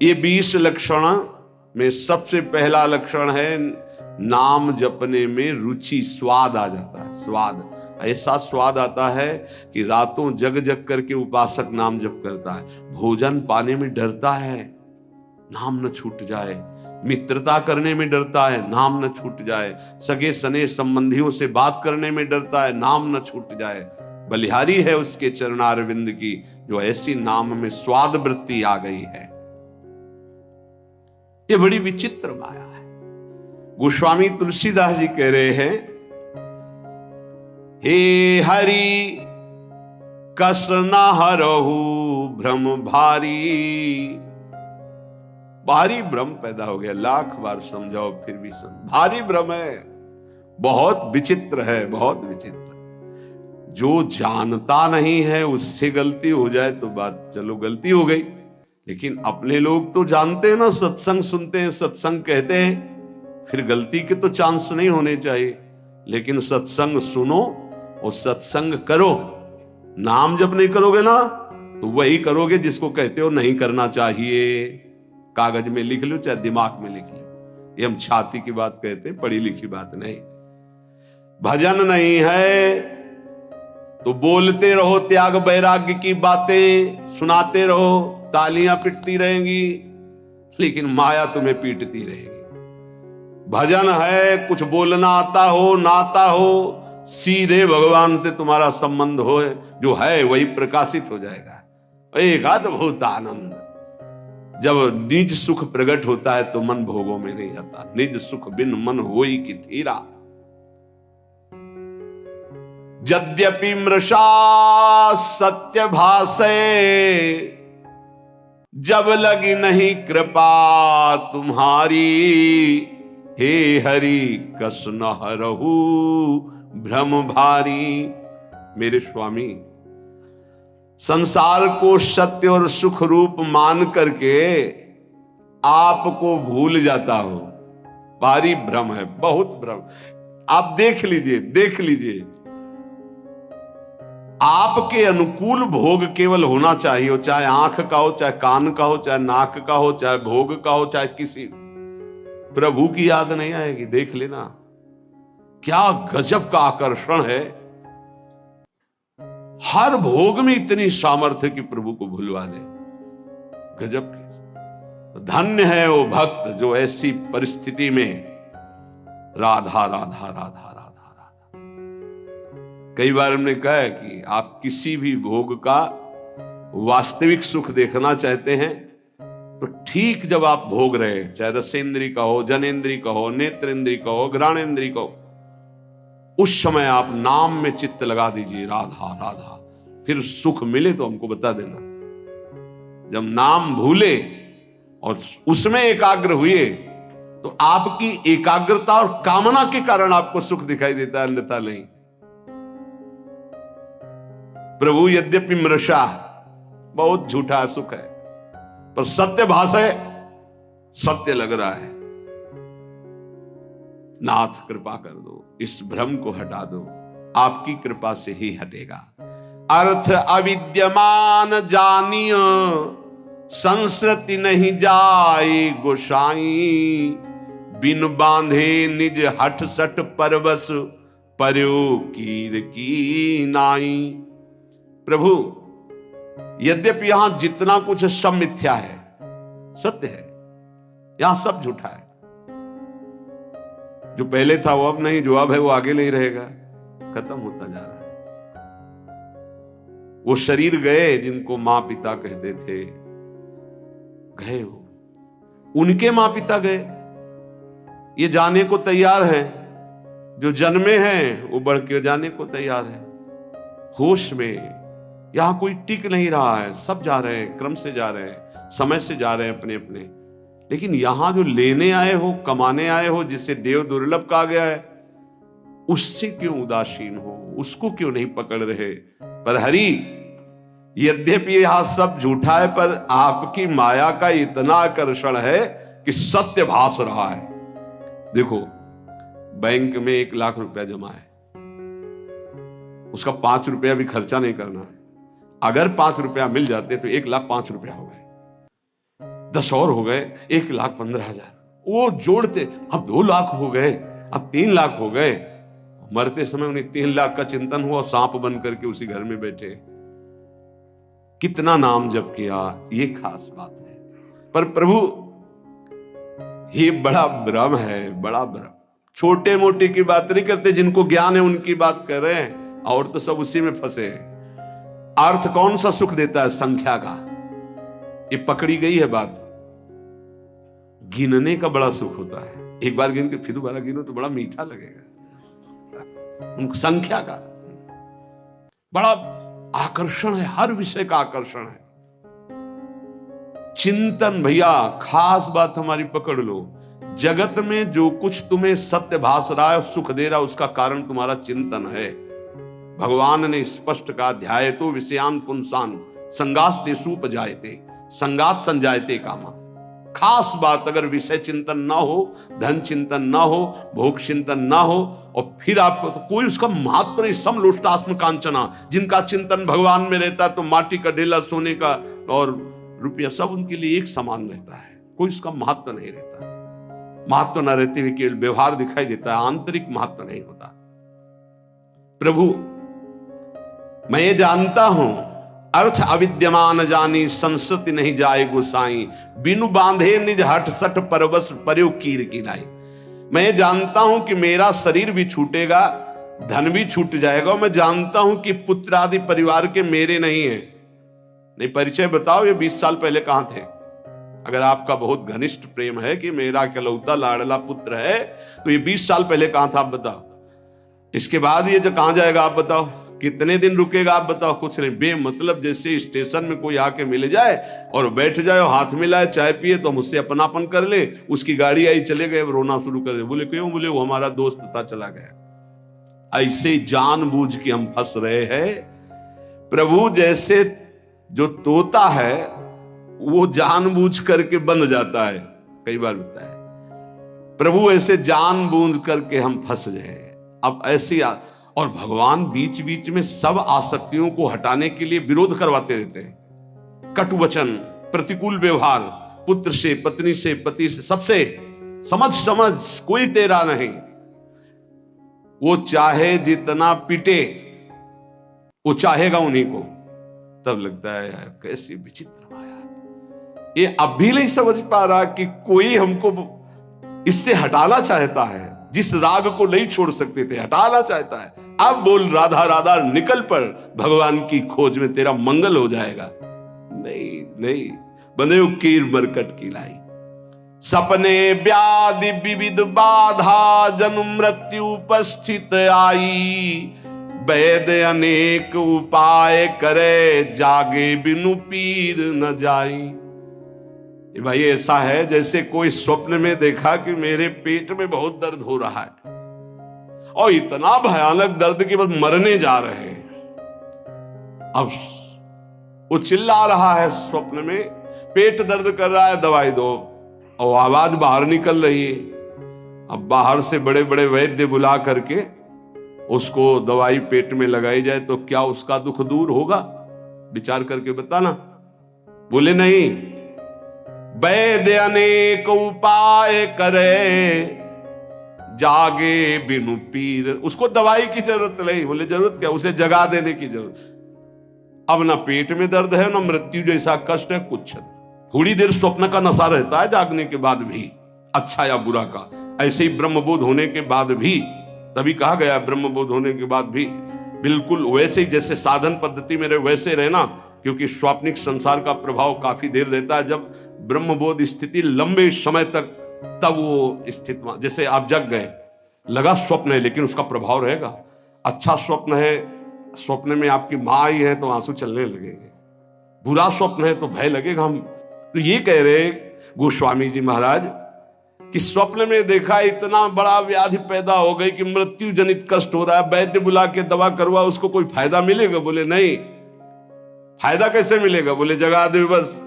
ये 20 लक्षण में सबसे पहला लक्षण है नाम जपने में रुचि, स्वाद आ जाता है। स्वाद, ऐसा स्वाद आता है कि रातों जग जग करके उपासक नाम जप करता है। भोजन पाने में डरता है, नाम न छूट जाए। मित्रता करने में डरता है, नाम न छूट जाए। सगे सने संबंधियों से बात करने में डरता है, नाम न छूट जाए। बलिहारी है उसके चरणारविंद की, जो ऐसी नाम में स्वाद वृत्ति आ गई है। ये बड़ी विचित्र माया है। गोस्वामी तुलसीदास जी कह रहे हैं, हे हरि कस न हरहु भ्रम भारी। भारी भ्रम पैदा हो गया, लाख बार समझाओ फिर भी भारी भ्रम है, बहुत विचित्र है, बहुत विचित्र। जो जानता नहीं है उससे गलती हो जाए तो बात चलो गलती हो गई, लेकिन अपने लोग तो जानते हैं ना, सत्संग सुनते हैं, सत्संग कहते हैं, फिर गलती के तो चांस नहीं होने चाहिए। लेकिन सत्संग सुनो और सत्संग करो। नाम जब नहीं करोगे ना तो वही करोगे जिसको कहते हो नहीं करना चाहिए। कागज में लिख लो चाहे दिमाग में लिख लो, ये हम छाती की बात कहते हैं, पढ़ी लिखी बात नहीं। भजन नहीं है तो बोलते रहो त्याग वैराग्य की बातें, सुनाते रहो, तालियां पिटती रहेंगी, लेकिन माया तुम्हें पीटती रहेगी। भजन है, कुछ बोलना आता हो ना आता हो, सीधे भगवान से तुम्हारा संबंध हो, जो है वही प्रकाशित हो जाएगा। एक अद्भुत आनंद। जब निज सुख प्रकट होता है तो मन भोगों में नहीं आता। निज सुख बिन मन होई कि थीरा। यद्यपि मृषा सत्य भाषे, जब लगी नहीं कृपा तुम्हारी। हे हरि कस न हरहु भ्रम भारी। मेरे स्वामी, संसार को सत्य और सुख रूप मान करके आपको भूल जाता हो, भारी भ्रम है, बहुत भ्रम। आप देख लीजिए, देख लीजिए, आपके अनुकूल भोग केवल होना चाहिए, चाहे आंख का हो, चाहे कान का हो, चाहे नाक का हो, चाहे भोग का हो, चाहे किसी। प्रभु की याद नहीं आएगी। देख लेना क्या गजब का आकर्षण है। हर भोग में इतनी सामर्थ्य कि प्रभु को भुलवा दे। गजब की। धन्य है वो भक्त जो ऐसी परिस्थिति में राधा राधा राधा राधा राधा। कई बार हमने कहा है कि आप किसी भी भोग का वास्तविक सुख देखना चाहते हैं तो ठीक जब आप भोग रहे, चाहे रसेंद्री का हो, जनेन्द्री का हो, नेत्रेंद्री का हो, घ्राणेन्द्री का हो, उस समय आप नाम में चित्त लगा दीजिए, राधा राधा। फिर सुख मिले तो हमको बता देना। जब नाम भूले और उसमें एकाग्र हुए तो आपकी एकाग्रता और कामना के कारण आपको सुख दिखाई देता है, अन्यथा नहीं। प्रभु यद्यपि मृषा, बहुत झूठा सुख है, पर सत्य भास है, सत्य लग रहा है। नाथ कृपा कर दो, इस भ्रम को हटा दो, आपकी कृपा से ही हटेगा। अर्थ अविद्यमान जानियो, संस्कृति नहीं जाए गोसाई। बिन बांधे निज हठ सठ परवश, पर्यो कीर की नाई। प्रभु, यद्यपि यहां जितना कुछ सब मिथ्या है, सत्य है, यहां सब झूठा है। जो पहले था वो अब नहीं, जो अब है वो आगे नहीं रहेगा, खत्म होता जा रहा है। वो शरीर गए जिनको मां पिता कहते थे, गए हो, उनके मां पिता गए। ये जाने को तैयार है, जो जन्मे हैं वो बढ़ के जाने को तैयार है। होश में यहां कोई टिक नहीं रहा है, सब जा रहे हैं, क्रम से जा रहे हैं, समय से जा रहे हैं अपने अपने। लेकिन यहां जो लेने आए हो, कमाने आए हो, जिसे देव दुर्लभ कहा गया है, उससे क्यों उदासीन हो, उसको क्यों नहीं पकड़ रहे। पर हरि, यद्यपि यहां सब झूठा है, पर आपकी माया का इतना आकर्षण है कि सत्य भास रहा है। देखो, बैंक में 1 लाख रुपया जमा है, उसका 5 रुपया भी खर्चा नहीं करना है। अगर 5 रुपया मिल जाते तो 1,05,000 रुपया हो गए। 10 और हो गए, 1,15,000। वो जोड़ते अब 2 लाख हो गए, अब 3 लाख हो गए। मरते समय उन्हें 3 लाख का चिंतन हुआ, सांप बन करके उसी घर में बैठे। कितना नाम जप किया, ये खास बात है। पर प्रभु ये बड़ा भ्रम है, बड़ा भ्रम। छोटे मोटे की बात नहीं करते, जिनको ज्ञान है उनकी बात कर रहे हैं, और तो सब उसी में फंसे हैं। अर्थ कौन सा सुख देता है? संख्या का। ये पकड़ी गई है बात। गिनने का बड़ा सुख होता है, एक बार गिन के फिर दोबारा गिनो तो बड़ा मीठा लगेगा। उनको संख्या का बड़ा आकर्षण है, हर विषय का आकर्षण है। चिंतन भैया खास बात हमारी पकड़ लो। जगत में जो कुछ तुम्हें सत्य भास रहा है, सुख दे रहा है, उसका कारण तुम्हारा चिंतन है। भगवान ने स्पष्ट कहा, ध्यायतो विषयान पुंसान संगास्तेषु उपजायते संगात संजायते कामा। खास बात, अगर विषय चिंतन ना हो, धन चिंतन ना हो, भोग चिंतन ना हो, और फिर आपको तो कोई उसका महत्व नहीं। समलोष्टास्म कांचना, जिनका चिंतन भगवान में रहता है तो माटी का ढेला, सोने का और रुपया सब उनके लिए एक समान रहता है, कोई उसका महत्व नहीं रहता। महत्व न रहते हुए केवल व्यवहार दिखाई देता है, आंतरिक महत्व नहीं होता। प्रभु मैं ये जानता हूं, अर्थ अविद्यमान जानी संस्कृति नहीं जाए गोसाई, बिनु बांधे निज हठ सठ परवश पर्यो कीर की लाई। मैं जानता हूं कि मेरा शरीर भी छूटेगा, धन भी छूट जाएगा। मैं जानता हूं कि पुत्र आदि परिवार के मेरे नहीं है। नहीं, परिचय बताओ, ये 20 साल पहले कहां थे? अगर आपका बहुत घनिष्ठ प्रेम है कि मेरा इकलौता लाडला पुत्र है, तो ये 20 साल पहले कहां था आप बताओ। इसके बाद ये जो कहां जाएगा आप बताओ, कितने दिन रुकेगा आप बताओ? कुछ नहीं, बेमतलब। जैसे स्टेशन में कोई आके मिल जाए और बैठ जाए और हाथ मिलाए, चाय पिए, तो हम उससे अपनापन कर ले। उसकी गाड़ी आई, चले गए, रोना शुरू कर दे। बोले क्यों? बोले वो हमारा दोस्त था, चला गया। ऐसे जानबूझ के हम फंस रहे हैं। प्रभु जैसे जो तोता है वो जानबूझ करके बंद जाता है, कई बार होता है। प्रभु ऐसे जानबूझ करके हम फंस गए। अब ऐसी और भगवान बीच बीच में सब आसक्तियों को हटाने के लिए विरोध करवाते रहते हैं। कटु वचन, प्रतिकूल व्यवहार, पुत्र से, पत्नी से, पति से, सबसे समझ समझ कोई तेरा नहीं। वो चाहे जितना पिटे, वो चाहेगा उन्हीं को। तब लगता है यार कैसी विचित्र माया। ये अब भी नहीं समझ पा रहा कि कोई हमको इससे हटाना चाहता है। जिस राग को नहीं छोड़ सकते थे, हटाना चाहता है। अब बोल राधा राधा, निकल पड़ भगवान की खोज में, तेरा मंगल हो जाएगा। नहीं नहीं, बंदे कीर बरकट की लाई। सपने व्याधि विविध बाधा, जन्म मृत्यु उपस्थित आई। वैद्य अनेक उपाय करे, जागे बिनु पीर न जाई। भाई ऐसा है जैसे कोई स्वप्न में देखा कि मेरे पेट में बहुत दर्द हो रहा है, और इतना भयानक दर्द कि बस मरने जा रहे हैं। अब वो चिल्ला रहा है स्वप्न में, पेट दर्द कर रहा है, दवाई दो, और आवाज बाहर निकल रही है। अब बाहर से बड़े बड़े वैद्य बुला करके उसको दवाई पेट में लगाई जाए तो क्या उसका दुख दूर होगा? विचार करके बताना। बोले नहीं, वैद्य अनेक उपाय करे, जागे बिनु पीर। उसको दवाई की जरूरत नहीं। बोले जरूरत क्या? उसे जगा देने की जरूरत। अब ना पेट में दर्द है, ना मृत्यु जैसा कष्ट है, कुछ नहीं। थोड़ी देर स्वप्न का नशा रहता है जागने के बाद भी, अच्छा या बुरा का। ऐसे ही ब्रह्मबोध होने के बाद भी, तभी कहा गया ब्रह्मबोध होने के बाद भी बिल्कुल वैसे ही जैसे साधन पद्धति में रहे वैसे रहना, क्योंकि स्वाप्निक संसार का प्रभाव काफी देर रहता है। जब ब्रह्मबोध स्थिति लंबे समय तक, तब वो स्थिति, जैसे आप जग गए, लगा स्वप्न है लेकिन उसका प्रभाव रहेगा। अच्छा स्वप्न है, स्वप्न में आपकी माँ आई है तो आंसू चलने लगेंगे। बुरा स्वप्न है तो भय लगेगा। हम तो ये कह रहे गोस्वामी जी महाराज कि स्वप्न में देखा इतना बड़ा व्याधि पैदा हो गई कि मृत्यु जनित कष्ट हो रहा है, वैद्य बुला के दवा करवा, उसको कोई फायदा मिलेगा? बोले नहीं। फायदा कैसे मिलेगा? बोले जगा दे बस,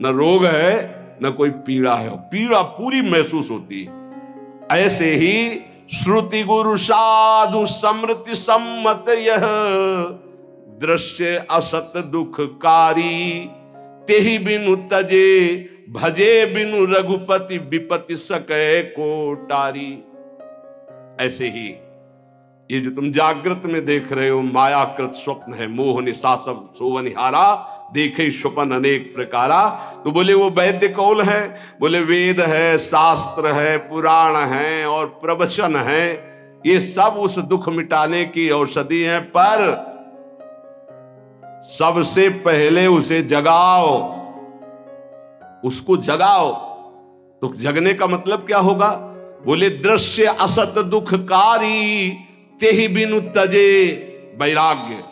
न रोग है न कोई पीड़ा है, पीड़ा पूरी महसूस होती है। ऐसे ही श्रुति गुरु साधु समृति सम्मत यह दृश्य असत दुखकारी, तेहि बिनु तजे भजे बिनु रघुपति विपति सके को टारी। ऐसे ही ये जो तुम जागृत में देख रहे हो मायाकृत स्वप्न है, मोह निशा सब सोवनिहारा, देखे स्वप्न अनेक प्रकारा। तो बोले वो वैद्य कौन है? बोले वेद है, शास्त्र है, पुराण है और प्रवचन है। ये सब उस दुख मिटाने की औषधि है, पर सबसे पहले उसे जगाओ, उसको जगाओ। तो जगने का मतलब क्या होगा? बोले दृश्य असत दुखकारी, तेहि बिनु तजे वैराग्य।